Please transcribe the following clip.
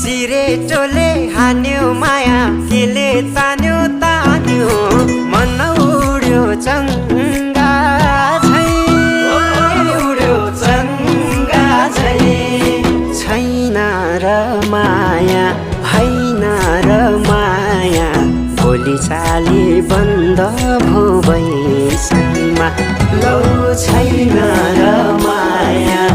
सिरेटोले हान्यो माया केले तान्यो तान्यो मन उड्यो चङ्गा झै उड्यो चङ्गा झै छैन र माया होइन र माया भोलि चाली बन्द भो बैसैमा लौ छैन र माया